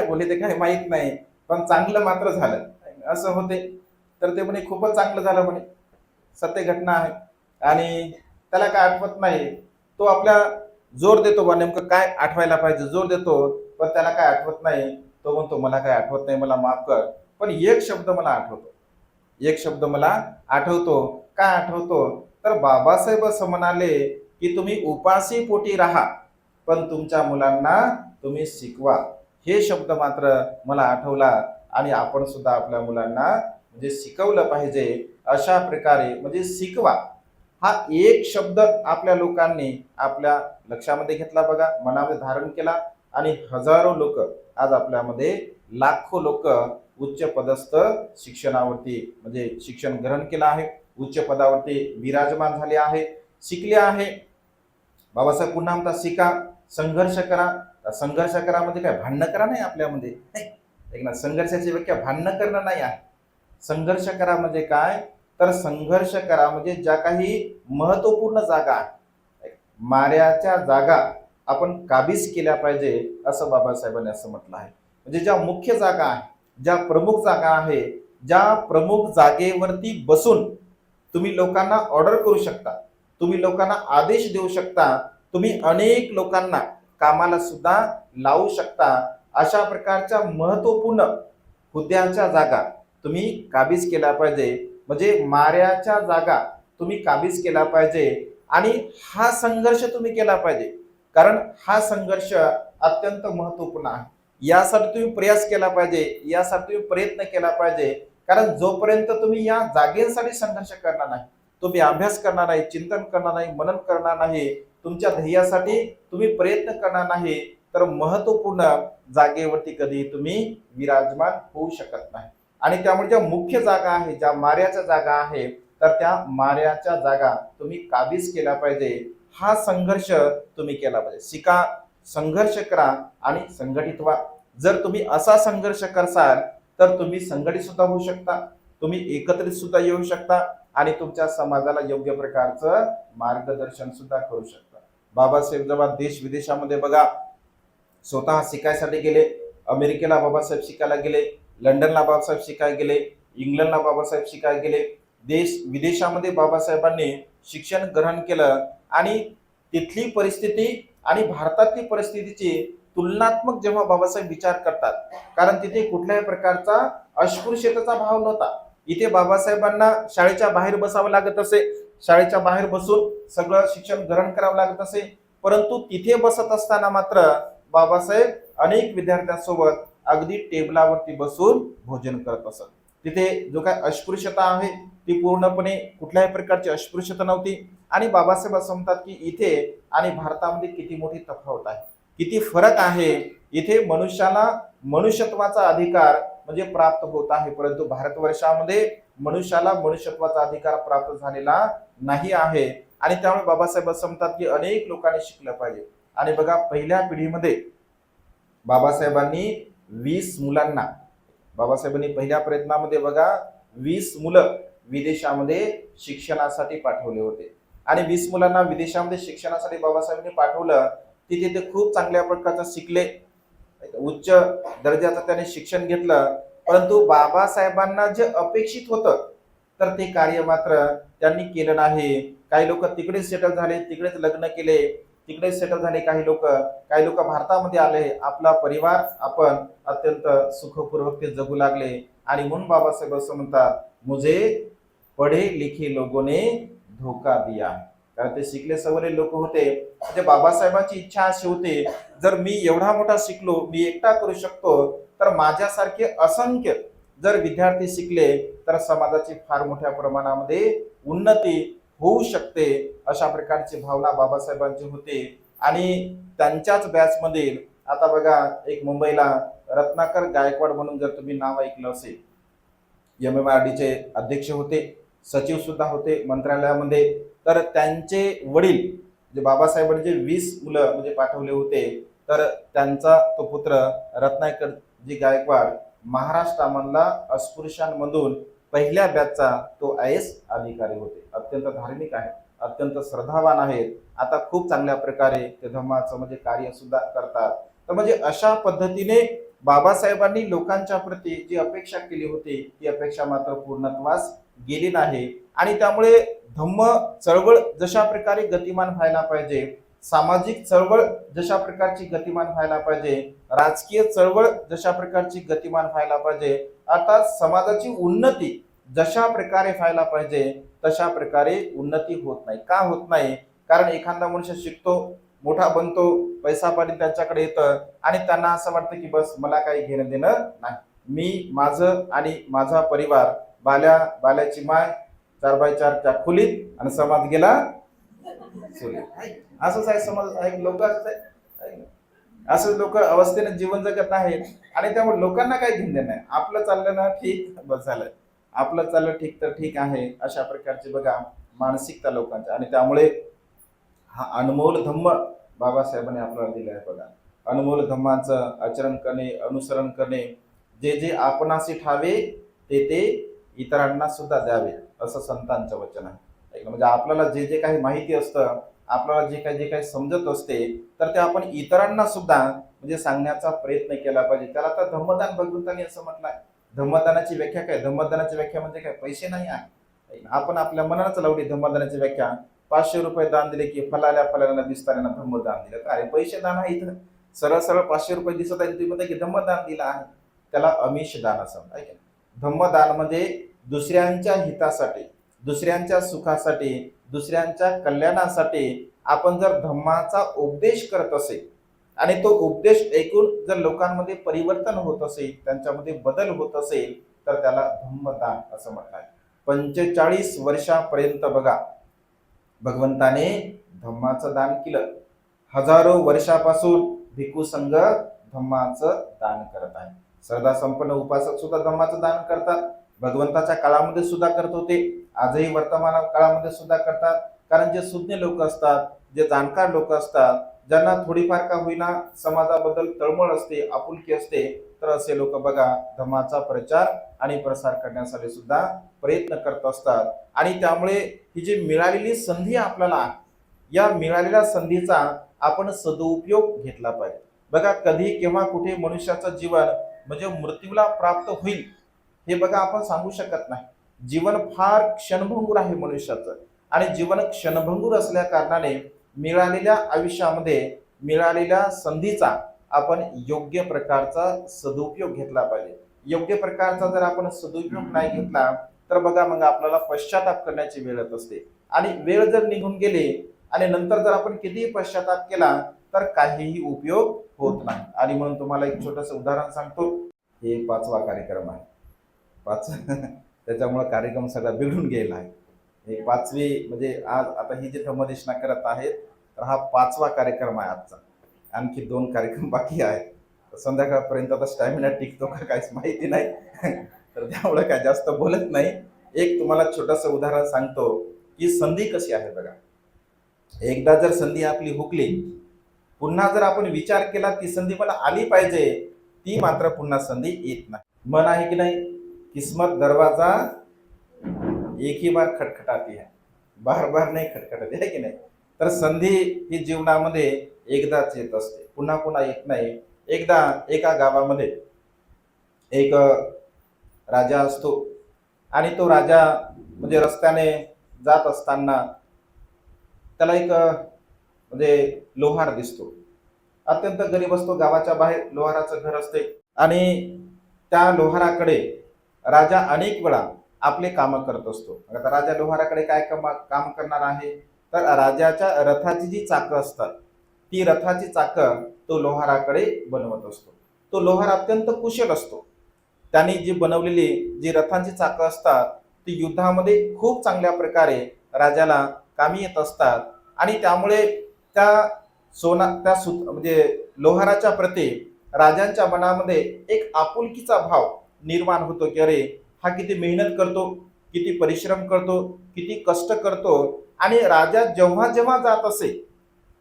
बोलले ते काही माहित नाही, पण चांगलं मात्र झालं असं होते. तर ते म्हणे खूपच चांगलं झालं म्हणे, सत्य घटना आहे. आणि त्याला काय आठवत नाही, तो आपल्या जोर देतो बा नेमकं काय आठवायला पाहिजे, जोर देतो, पण त्याला काय आठवत नाही. तो म्हणतो मला काय आठवत नाही, मला माफ कर, पण एक शब्द मला आठवतो, एक शब्द मला आठवतो. काय आठवतो? तर बाबासाहेब असं म्हणाले की तुम्ही उपाशी पोटी राहा, पण तुमच्या मुलांना तुम्ही शिकवा. हे शब्द मात्र मला आठवला. आणि आपण सुद्धा आपल्या मुलांना म्हणजे शिकवलं पाहिजे अशा प्रकारे, म्हणजे शिकवा हा एक शब्द आपल्या लोकांनी आपल्या लक्षामध्ये घेतला बघा, मनामध्ये धारण केला. आणि हजारो लोक आज आपल्यामध्ये, लाखो लोक उच्च पदस्थ शिक्षणावरती म्हणजे शिक्षण ग्रहण केलं आहे, उच्च पदावरती विराजमान झाले आहे, शिकले आहे. बाबासाहेब पुन्हा म्हणतात शिका, संघर्ष करा. संघर्ष करा म्हणजे काय, भांडणं करा नाही आपल्यामध्ये नाही, एक ना संघर्षाची व्याख्या भांडणं करणं नाही आहे. संघर्ष करा म्हणजे काय, तर संघर्ष करा म्हणजे ज्या काही महत्वपूर्ण जागा आहेत, माऱ्याच्या जागा आपण काबीज केल्या पाहिजे, असं बाबासाहेबांनी असं म्हटलं आहे. म्हणजे ज्या मुख्य जागा आहे, ज्या प्रमुख जागा आहे, ज्या प्रमुख जागेवरती बसून तुम्ही लोकांना ऑर्डर करू शकता, तुम्ही लोकांना आदेश देऊ शकता, तुम्ही अनेक लोकांना कामाला सुद्धा लावू शकता, अशा प्रकारच्या महत्वपूर्ण हुद्द्याच्या जागा तुम्ही काबीज केल्या पाहिजे. म्हणजे माऱ्याच्या जागा तुम्ही काबीज केला पाहिजे. आणि हा संघर्ष तुम्ही केला पाहिजे, कारण हा संघर्ष अत्यंत महत्वपूर्ण आहे. यासाठी तुम्ही प्रयास केला पाहिजे, यासाठी तुम्ही प्रयत्न केला पाहिजे. कारण जोपर्यंत तुम्ही या जागेसाठी संघर्ष करणार नाही, तुम्ही अभ्यास करणार नाही, चिंतन करणार नाही, मनन करणार नाही, तुमच्या ध्येयासाठी तुम्ही प्रयत्न करणार नाही, तर महत्वपूर्ण जागेवरती कधी तुम्ही विराजमान होऊ शकत नाही. आणि त्यामुळे ज्या मुख्य जागा आहे, ज्या माऱ्याच्या जागा आहे, तर त्या माऱ्याच्या जागा तुम्ही काबीज केल्या पाहिजे. हा संघर्ष तुम्ही केला पाहिजे. शिका, संघर्ष करा आणि संघटित व्हा. जर तुम्ही असा संघर्ष करसाल तर तुम्ही संघटित सुद्धा होऊ शकता, तुम्ही एकत्रित सुद्धा येऊ शकता आणि तुमच्या समाजाला योग्य प्रकारचं मार्गदर्शन सुद्धा करू शकता. बाबासाहेब जेव्हा देश विदेशामध्ये बघा स्वतः शिकायसाठी गेले, अमेरिकेला बाबासाहेब शिकायला गेले, लंडनला बाबासाहेब शिकायला गेले, इंग्लंडला बाबासाहेब शिकायला गेले, देश विदेशामध्ये बाबासाहेबांनी शिक्षण ग्रहण केलं. आणि तिथली परिस्थिती आणि भारतातली परिस्थितीची तुलनात्मक जेव्हा बाबासाहेब विचार करतात, कारण तिथे कुठल्याही प्रकारचा अस्पृश्यतेचा भाव नव्हता. इथे बाबासाहेबांना शाळेच्या बाहेर बसावं लागत असे, शाळेच्या बाहेर बसून सगळं शिक्षण ग्रहण करावं लागत असे. परंतु तिथे बसत असताना मात्र बाबासाहेब अनेक विद्यार्थ्यांसोबत अगदी टेबलावरती बसून भोजन करत असत. तिथे जो काय अस्पृश्यता आहे ती पूर्णपणे कुठल्याही प्रकारची अस्पृश्यता नव्हती. आणि बाबासाहेब असं म्हणतात की इथे आणि भारतामध्ये किती मोठी तफावत आहे, किती फरक आहे. इथे मनुष्याला मनुष्यत्वाचा अधिकार म्हणजे प्राप्त होत आहे, परंतु भारतवर्षामध्ये मनुष्याला मनुष्यत्वाचा अधिकार प्राप्त झालेला नाही आहे. आणि त्यामुळे बाबासाहेब असं म्हणतात की अनेक लोकांनी शिकलं पाहिजे. आणि बघा पहिल्या पिढीमध्ये बाबासाहेबांनी 20 मुलांना, बाबासाहेबांनी पहिल्या प्रयत्नामध्ये बघा 20 मुलं विदेशामध्ये शिक्षणासाठी पाठवले होते. आणि 20 मुलांना विदेशामध्ये शिक्षणासाठी बाबासाहेबांनी पाठवलं. तिथे ते खूप चांगल्या प्रकारचं शिकले, उच्च दर्जाचं त्याने शिक्षण घेतलं. परंतु बाबासाहेबांना जे अपेक्षित होतं तर ते कार्य मात्र त्यांनी केलं नाही. काही लोक तिकडेच सेटल झाले, तिकडेच लग्न केले, तिकडेच सेटल झाले. काही लोक भारतामध्ये आले, आपला परिवार आपण अत्यंत सुखपूर्वक ते जगू लागले. आणि म्हणून बाबासाहेब असं म्हणतात, मुझे पढे लिखे लोगों ने धोका दिया. कारण ते शिकले सवरले लोक होते. म्हणजे बाबासाहेबांची इच्छा अशी होती, जर मी एवढा मोठा शिकलो, मी एकटा करू शकतो, तर माझ्यासारखे असंख्य जर विद्यार्थी शिकले तर समाजाची फार मोठ्या प्रमाणामध्ये उन्नती होऊ शकते. अशा प्रकारची भावना बाबासाहेबांची होती. आणि त्यांच्याच बॅच मधील आता बघा एक मुंबईला रत्नाकर गायकवाड म्हणून जर तुम्ही नाव ऐकलं असेल, MMRD चे अध्यक्ष होते, सचिव सुद्धा होते मंत्रालयामध्ये. तर त्यांचे वडील म्हणजे बाबासाहेबांनी जे 20 मुलं म्हणजे पाठवले होते, तर त्यांचा तो पुत्र रत्नाकरजी गायकवाड महाराष्ट्रामधला अस्पृश्यांमधून पहिल्या बॅचचा तो IAS अधिकारी होते. अत्यंत धार्मिक आहेत, अत्यंत श्रद्धावान आहेत. आता खूप चांगल्या प्रकारे ते धम्माचं म्हणजे कार्य सुद्धा करतात. तर म्हणजे अशा पद्धतीने बाबासाहेबांनी लोकांच्या प्रती जी अपेक्षा केली होती ती अपेक्षा मात्र पूर्णत्वास गेली नाही. आणि त्यामुळे धम्म चळवळ जशा प्रकारे गतिमान व्हायला पाहिजे, सामाजिक चळवळ जशा प्रकारची गतिमान व्हायला पाहिजे, राजकीय चळवळ जशा प्रकारची गतिमान व्हायला पाहिजे, अर्थात समाजाची उन्नती जशा प्रकारे व्हायला पाहिजे तशा प्रकारे उन्नती होत नाही. का होत नाही? कारण एखादा मनुष्य शिकतो, मोठा बनतो, पैसा पाणी त्यांच्याकडे येतं आणि त्यांना असं वाटतं की बस मला काही घेणं देणं नाही, मी माझं आणि माझा परिवार, बाल्याची माय 4x4च्या खोलीत आणि समाज गेला चुलीत. असंच आहे समाज आहे, लोक असंच आहे. असं लोक अवस्थेने जीवन जगत आहेत आणि त्यामुळे लोकांना काही घेणं नाही. आपलं चाललं ना ठीक, बस झालं, आपलं चाललं ठीक तर ठीक आहे, अशा प्रकारची बघा मानसिकता लोकांची. आणि त्यामुळे हा अनमोल धम्म बाबासाहेबांनी आपल्याला दिला आहे बघा. अनमोल धम्माचं आचरण करणे, अनुसरण करणे, जे जे आपणासी ठावे ते ते इतरांना सुद्धा द्यावे, असं संतांचं वचन आहे. म्हणजे आपल्याला जे जे काही माहिती असतं, आपल्याला जे काही समजत असते, तर ते आपण इतरांना सुद्धा म्हणजे सांगण्याचा प्रयत्न केला पाहिजे. त्याला तर धम्मदान भगवंतांनी असं म्हटलंय. धम्मदानाची व्याख्या काय? धम्मदानाची व्याख्या म्हणजे काय? पैसे नाही आहे. आपण आपल्या मनानंच लावली धम्मदानाची व्याख्या. 500 रुपये दान दिले की फलाना दिसताना धम्मदान दिलं. अरे पैसे दान आहे, इथं सरळ सरळ 500 रुपये दिसत आहे, तुम्ही म्हणता की धम्मदान दिलं आहे. त्याला अमिष दान असं म्हणतात. धम्मदान म्हणजे दुसऱ्यांच्या हितासाठी, दुसऱ्यांच्या सुखासाठी, दुसऱ्यांच्या कल्याणासाठी आपण जर धम्माचा उपदेश करत असेल आणि तो उपदेश ऐकून जर लोकांमध्ये परिवर्तन होत असेल, त्यांच्यामध्ये बदल होत असेल, तर त्याला धम्मदान असं म्हणतात. 45 वर्षापर्यंत बघा भगवंताने धम्माचं दान केलं. हजारो वर्षापासून भिक्खू संघ धम्माचं दान करत आहे. श्रद्धा संपन्न उपासक सुद्धा धम्माचं दान करतात. भगवंताच्या काळामध्ये सुद्धा करत होते, आजही वर्तमान काळामध्ये सुद्धा करतात. कारण जे सुज्ञ लोक असतात, जे जाणकार लोक असतात, ज्यांना थोडीफार का होईना समाजाबद्दल तळमळ असते, आपुलकी असते, तर असे लोक बघा धम्माचा प्रचार आणि प्रसार करण्यासाठी सुद्धा प्रयत्न करत असतात. आणि त्यामुळे ही जी मिळालेली संधी आपल्याला, या मिळालेल्या संधीचा आपण सदुपयोग घेतला पाहिजे. बघा कधी केव्हा कुठे मनुष्याचं जीवन म्हणजे मृत्यूला प्राप्त होईल हे बघा आपण सांगू शकत नाही. जीवन फार क्षणभंगूर आहे मनुष्याचं, आणि जीवन क्षणभंगूर असल्या कारणाने मिळालेल्या आयुष्यामध्ये मिळालेल्या संधीचा आपण योग्य प्रकारचा सदुपयोग घेतला पाहिजे. योग्य प्रकारचा जर आपण सदुपयोग नाही घेतला तर बघा मग आपल्याला पश्चाताप करण्याची वेळ येत असते. आणि वेळ जर निघून गेली आणि नंतर जर आपण कितीही पश्चाताप केला तर काहीही उपयोग होत नाही. आणि म्हणून तुम्हाला एक छोटंसं उदाहरण सांगतो. हे 5वा कार्यक्रम आहे. 5 त्याच्यामुळे कार्यक्रम सगळा बिघडून गेला आहे. हे 5वी म्हणजे आज आता ही जी धम्मदेशना करत आहेत, तर हा 5वा कार्यक्रम आहे आजचा. आणखी 2 कार्यक्रम बाकी आहेत. संध्याकाळपर्यंत आता स्टॅमिना टिकतो का काहीच माहिती नाही. तर त्यामुळे काय जास्त बोलत नाही. एक तुम्हाला छोटंसं उदाहरण सांगतो की संधी कशी आहे बघा. एकदा जर संधी आपली हुकली, पुन्हा जर आपण विचार केला ती संधी मला आली पाहिजे, ती मात्र पुन्हा संधी येत नाही. मन आहे की नाही, किस्मत दरवाजा एक ही बार खटखटाती है, बार बार नाही खटखटत आहे की नाही. तर संधी ही जीवनामध्ये एकदाच येत असते, पुन्हा पुन्हा येत नाही. एकदा एका गावामध्ये एक राजा असतो आणि तो राजा म्हणजे रस्त्याने जात असताना त्याला एक म्हणजे लोहार दिसतो. अत्यंत गरीब असतो, गावाच्या बाहेर लोहाराचं घर असते आणि त्या लोहाराकडे राजा अनेक वेळा आपले काम करत असतो. आता राजा लोहाराकडे काय काम करणार आहे, तर राजाच्या रथाची जी चाकं असतात ती रथाची चाकं तो लोहाराकडे बनवत असतो. तो लोहार अत्यंत कुशल असतो. त्यांनी जी बनवलेली जी रथांची चाकं असतात ती युद्धामध्ये खूप चांगल्या प्रकारे राजाला कामी येत असतात. आणि त्यामुळे म्हणजे लोहाराच्या प्रती राजांच्या मनामध्ये एक आपुलकीचा भाव निर्माण होतो की अरे हा किती मेहनत करतो, किती परिश्रम करतो, किती कष्ट करतो. आणि राजा जेव्हा जेव्हा जात असे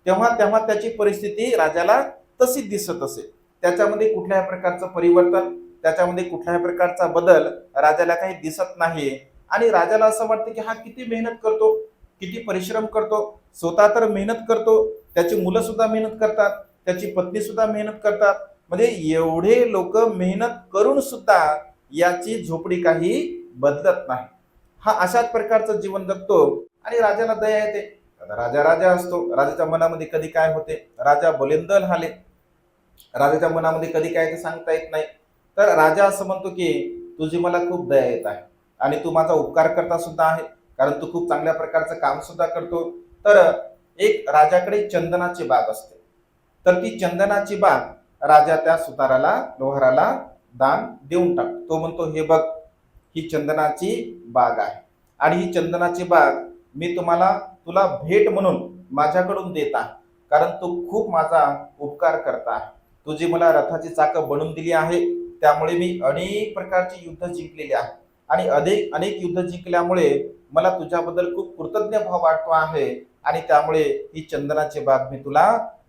तेव्हा तेव्हा त्याची परिस्थिती राजाला तशी दिसत असे. त्याच्यामध्ये कुठल्याही प्रकारचं परिवर्तन, त्याच्यामध्ये कुठल्याही प्रकारचा बदल राजाला काही दिसत नाही. आणि राजाला असं वाटतं की हा किती मेहनत करतो, किती परिश्रम करतो, स्वतः तर मेहनत करतो, त्याची मुलं सुद्धा मेहनत करतात, त्याची पत्नी सुद्धा मेहनत करतात, म्हणजे एवढे लोक मेहनत करून सुद्धा याची झोपडी काही बदलत नाही. हा अशाच प्रकारचं जीवन जगतो आणि राजाला दया येते. आता राजा राजा असतो, राजाच्या मनामध्ये कधी काय होते, राजा बोलेंदल हाले, राजाच्या मनामध्ये कधी काय ते सांगता येत नाही. तर राजा असं म्हणतो की तुझी मला खूप दया येत आहे आणि तू माझा उपकार करता सुद्धा आहे, कारण तू खूप चांगल्या प्रकारचं काम सुद्धा करतो. तर एक राजाकडे चंदनाची बाग असते. तर ती चंदनाची बाग राजा त्या सुताराला, लोहाराला दान देऊन टाकतो. तो म्हणतो हे बघ, ही चंदनाची बाग आहे आणि ही चंदनाची बाग मी तुला भेट म्हणून माझ्याकडून देत आहे, कारण तू खूप माझा उपकार करता आहे. तुझी मला रथाची चाकं बनवून दिली आहे, त्यामुळे मी अनेक प्रकारची युद्ध जिंकलेली आहे आणि अनेक अनेक युद्ध जिंकल्यामुळे मला तुझ्याबद्दल खूप कृतज्ञ भाव वाटतो आहे आणि त्यामुळे ही चंदनाची बाग मी तुला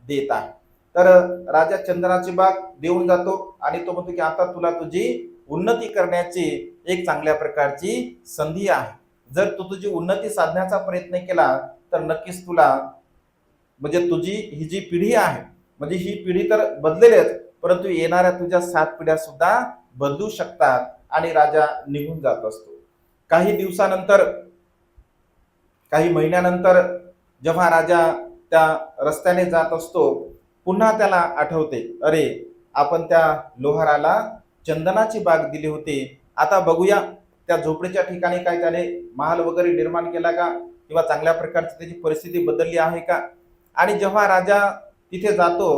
देत आहे. तर राजा चंदनाची बाग देऊन जातो आणि तो म्हणतो की आता तुला तुझी उन्नती करण्याची एक चांगल्या प्रकारची संधी आहे. जर तू तुझी उन्नती साधण्याचा प्रयत्न केला तर नक्कीच तुला, म्हणजे तुझी ही जी पिढी आहे, म्हणजे ही पिढी तर बदलेलच, परंतु येणाऱ्या तुझ्या 7 पिढ्या सुद्धा बदलू शकतात. आणि राजा निघून जात असतो. काही दिवसानंतर, काही महिन्यानंतर जेव्हा राजा त्या रस्त्याने जात असतो, पुन्हा त्याला आठवते, अरे आपण त्या लोहाराला चंदनाची बाग दिली होती, आता बघूया त्या झोपडीच्या ठिकाणी काय त्याने महाल वगैरे निर्माण केला का, किंवा चांगल्या प्रकारची त्याची परिस्थिती बदलली आहे का. आणि जेव्हा राजा तिथे जातो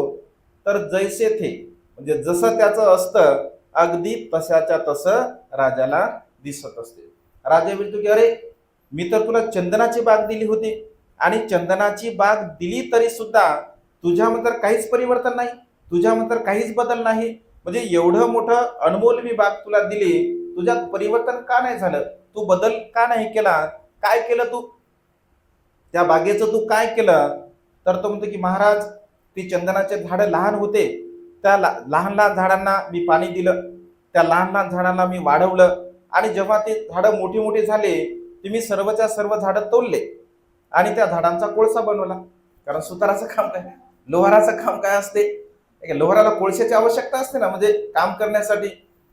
तर जैसे थे, म्हणजे जसं त्याचं असतं अगदी तशाच्या तसं राजाला दिसत असते. राजा म्हणतो की अरे मी तर तुला चंदनाची बाग दिली होती आणि चंदनाची बाग दिली तरी सुद्धा तुझ्यामध्ये काहीच परिवर्तन नाही, तुझ्यामध्ये काहीच बदल नाही. म्हणजे एवढं मोठं अनमोल मी बाग तुला दिली, तुझ्यात परिवर्तन का नाही झालं, तू बदल का नाही केला, काय केलं तू, त्या बागेचं तू काय केलं. तर तो म्हणतो की महाराज, ती चंदनाचे झाडं लहान होते, त्या लहान लहान झाडांना मी पाणी दिलं, त्या लहान लहान झाडांना मी वाढवलं आणि जेव्हा ते झाडं मोठी मोठी झाले ते मी सर्वच्या सर्व झाडं तोडले आणि त्या झाडांचा कोळसा बनवला. कारण सुताराचं काम काय, लोहाराचं काम काय असते, लोहाराला कोळशाची आवश्यकता असते ना, म्हणजे काम करण्यासाठी.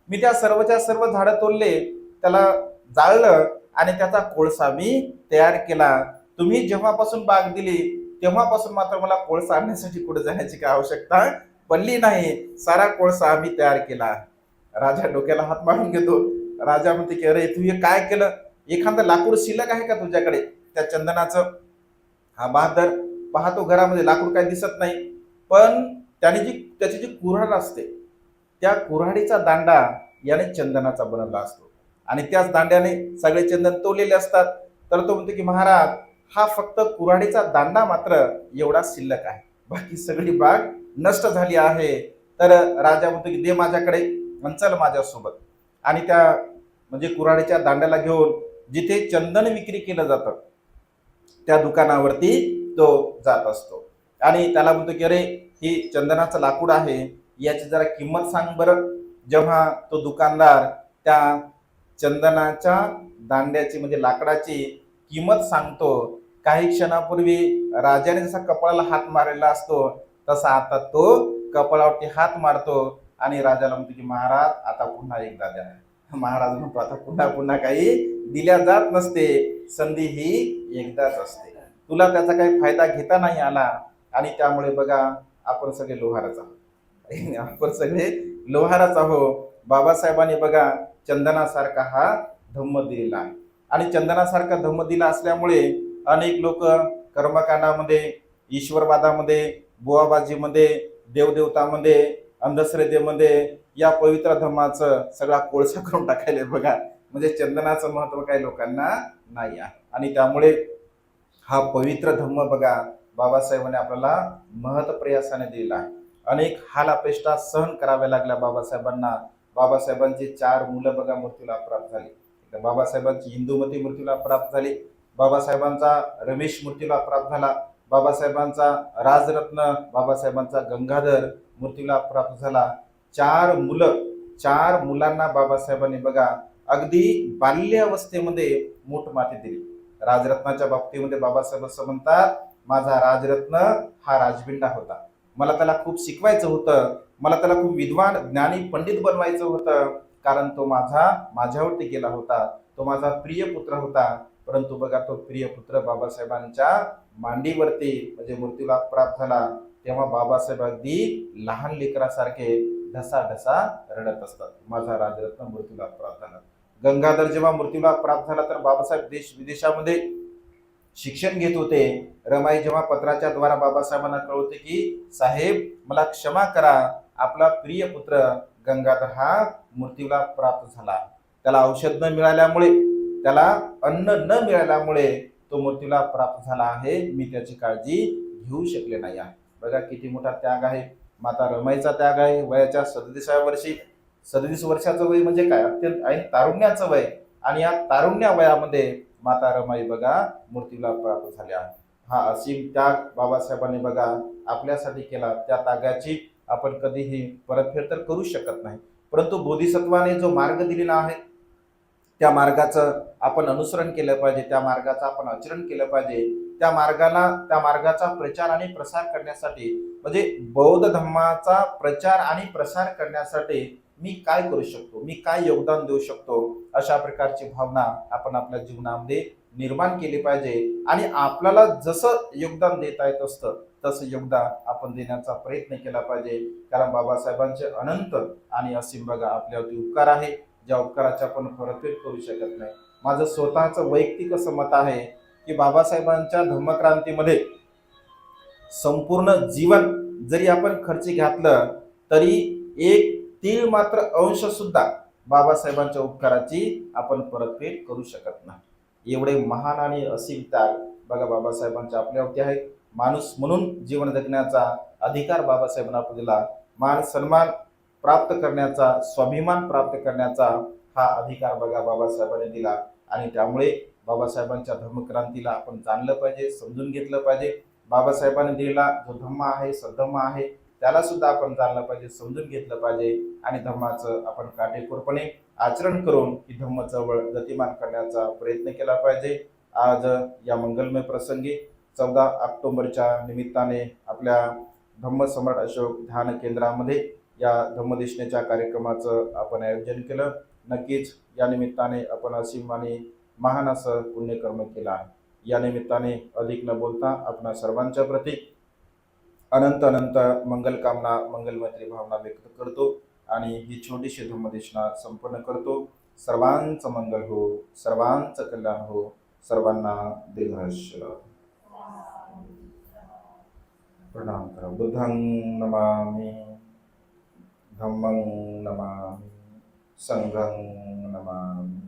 मी त्या सर्वच्या सर्व झाडं तोडले, त्याला जाळलं आणि त्याचा कोळसा मी तयार केला. तुम्ही जेव्हापासून बाग दिली तेव्हापासून मात्र मला कोळसा आणण्यासाठी कुठे जाण्याची काय आवश्यकता पडली नाही, सारा कोळसा आम्ही तयार केला. राजा डोक्याला हात मारून घेतो. राजा म्हणते की अरे तू हे काय केलं, एखादं लाकूड शिल्लक आहे का तुझ्याकडे त्या चंदनाचं. हा बहादर पाहतो घरामध्ये लाकूड काही दिसत नाही, पण त्याची जी कुऱ्हाड असते त्या कुऱ्हाडीचा दांडा याने चंदनाचा बनवला असतो आणि त्याच दांड्याने सगळे चंदन तोडलेले असतात. तर तो म्हणतो की महाराज, हा फक्त कुऱ्हाडीचा दांडा मात्र एवढा शिल्लक आहे, बाकी सगळी बाग नष्ट झाली आहे. तर राजा म्हणतो की दे माझ्याकडे, चल माझ्यासोबत. आणि त्या म्हणजे कुऱ्हाडीच्या दांड्याला घेऊन जिथे चंदन विक्री केलं जातं त्या दुकानावरती तो जात असतो आणि त्याला म्हणतो की अरे ही चंदनाचं लाकूड आहे, याची जरा किंमत सांग बरं. जेव्हा तो दुकानदार त्या चंदनाच्या दांड्याची म्हणजे लाकडाची किंमत सांगतो, काही क्षणापूर्वी राजाने जसा कपाळाला हात मारलेला असतो तसा आता तो कपाळावरती हात मारतो आणि राजाला म्हणतो की महाराज आता पुन्हा एकदा द्या. महाराज म्हणतो आता पुन्हा पुन्हा काही दिल्या जात नसते, संधी ही एकदाच असते, तुला त्याचा काही फायदा घेता नाही आला आणि त्यामुळे बघा आपण सगळे लोहारच आहोत. आपण सगळे लोहारच आहोत. बाबासाहेबांनी बघा चंदनासारखा हा धम्म दिलेला आहे आणि चंदनासारखा धम्म दिला असल्यामुळे अनेक लोक कर्मकांडामध्ये, ईश्वरवादामध्ये, बुवाबाजीमध्ये, देवदेवतामध्ये, अंधश्रद्धेमध्ये या पवित्र धम्माचं सगळा कोळसा करून टाकायला बघा. म्हणजे चंदनाचं महत्व काही लोकांना नाही आहे आणि त्यामुळे हा पवित्र धम्म बघा बाबासाहेबांनी आपल्याला महत्प्रयासाने दिला आहे. अनेक हाल अपेष्टा सहन कराव्या लागल्या बाबासाहेबांना. बाबासाहेबांची 4 मुलं बघा मृत्यूला प्राप्त झाली. बाबासाहेबांची इंदुमती मृत्यूला प्राप्त झाली, बाबासाहेबांचा रमेश मृत्यूला प्राप्त झाला, बाबासाहेबांचा राजरत्न बाबासाहेबांचा गंगाधर मृत्यूला प्राप्त झाला. 4 मुलांना बाबासाहेबांनी बघा अगदी बाल्यावस्थेमध्ये मूठ माती दिली. राजरत्नाच्या बाबतीमध्ये बाबासाहेब असं म्हणतात, माझा राजरत्न हा राजबिंडा होता. मला त्याला खूप शिकवायचं होतं, मला त्याला खूप विद्वान ज्ञानी पंडित बनवायचं होतं, कारण तो माझ्यावरती गेला होता. तो माझा प्रिय पुत्र होता. परंतु बघा तो प्रिय पुत्र बाबासाहेबांच्या मांडीवरती म्हणजे मृत्यूला प्राप्त झाला, तेव्हा बाबासाहेब अगदी लहान लेकरासारखे ढसा ढसा रडत असतात. माझा राजरत्न मृत्यूला प्राप्त झाला. गंगाधर जेव्हा मृत्यूला प्राप्त झाला तर बाबासाहेब देश विदेशामध्ये शिक्षण घेत होते. रमाई जेव्हा पत्राच्या द्वारा बाबासाहेबांना कळवते की साहेब मला क्षमा करा, आपला प्रिय पुत्र गंगाधर हा मृत्यूला प्राप्त झाला. त्याला औषध न मिळाल्यामुळे, त्याला अन्न न मिळाल्यामुळे तो मृत्यूला प्राप्त झाला आहे. मी त्याची काळजी घेऊ शकले नाही आहे. बघा किती मोठा त्याग आहे. माता रमाईचा त्याग आहे. वयाच्या 37व्या वर्षी, 37 वर्षाचं वय म्हणजे काय, अत्यंत तारुण्याचं वय, आणि या तारुण्य वयामध्ये माता रमाई बघा मृत्यूला प्राप्त झाल्या. हा असीम त्याग बाबासाहेबांनी बघा आपल्यासाठी केला. त्या त्यागाची आपण कधीही परतफेड तर करू शकत नाही, परंतु बोधिसत्वाने जो मार्ग दिलेला आहे त्या मार्गाचं आपण अनुसरण केलं पाहिजे, त्या मार्गाचं आपण आचरण केलं पाहिजे. त्या मार्गाचा प्रचार आणि प्रसार करण्यासाठी म्हणजे बौद्ध धर्माचा प्रचार आणि प्रसार करण्यासाठी मी काय करू शकतो, मी काय योगदान देऊ शकतो, अशा प्रकारची भावना आपण आपल्या जीवनामध्ये निर्माण केली पाहिजे. आणि आपल्याला जसं योगदान देता येत असतं तसं योगदान आपण देण्याचा प्रयत्न केला पाहिजे. कारण बाबासाहेबांचे अनंत आणि असीम बघा आपल्यावरती उपकार आहे, ज्या उपकाराची आपण परतफेड करू शकत नाही. माझं स्वतःचं वैयक्तिक असं मत आहे की बाबासाहेबांच्या धम्मक्रांतीमध्ये संपूर्ण जीवन जरी आपण खर्ची घातलं तरी एक तीळ मात्र अंश सुद्धा बाबासाहेबांच्या उपकाराची आपण परतफेड करू शकत नाही. एवढे महान आणि असीम त्याग बघा बाबासाहेबांच्या आपल्यावरती आहे. माणूस म्हणून जीवन जगण्याचा अधिकार बाबासाहेबांना आपण दिला. मान सन्मान प्राप्त करण्याचा, स्वाभिमान प्राप्त करण्याचा हा अधिकार बघा बाबासाहेबांनी दिला. आणि त्यामुळे बाबासाहेबांच्या धर्मक्रांतीला आपण जाणलं पाहिजे, समजून घेतलं पाहिजे. बाबासाहेबांनी दिलेला जो धम्म आहे, सद्धम्म आहे, त्याला सुद्धा आपण जाणलं पाहिजे, समजून घेतलं पाहिजे. आणि धम्माचं आपण काटेकोरपणे आचरण करून ही धम्म चळवळ गतिमान करण्याचा प्रयत्न केला पाहिजे. आज या मंगलमय प्रसंगी 14 ऑक्टोबरच्या निमित्ताने आपल्या धम्म सम्राट अशोक ध्यान केंद्रामध्ये या धम्मदेशनेच्या कार्यक्रमाचं आपण आयोजन केलं. नक्कीच या निमित्ताने आपण असीम आणि महान असं पुण्यकर्म केलं आहे. या निमित्ताने अधिक न बोलता आपणा सर्वांच्या प्रती अनंत अनंत मंगलकामना, मंगलमैत्री भावना व्यक्त करतो आणि ही छोटीशी धम्मदेशना संपन्न करतो. सर्वांचं मंगल हो, सर्वांचं कल्याण हो, सर्वांना दीर्घायुष्य. प्रणाम करा. बुद्धं नमामि, धम्मं नमामि, संघं नमामि.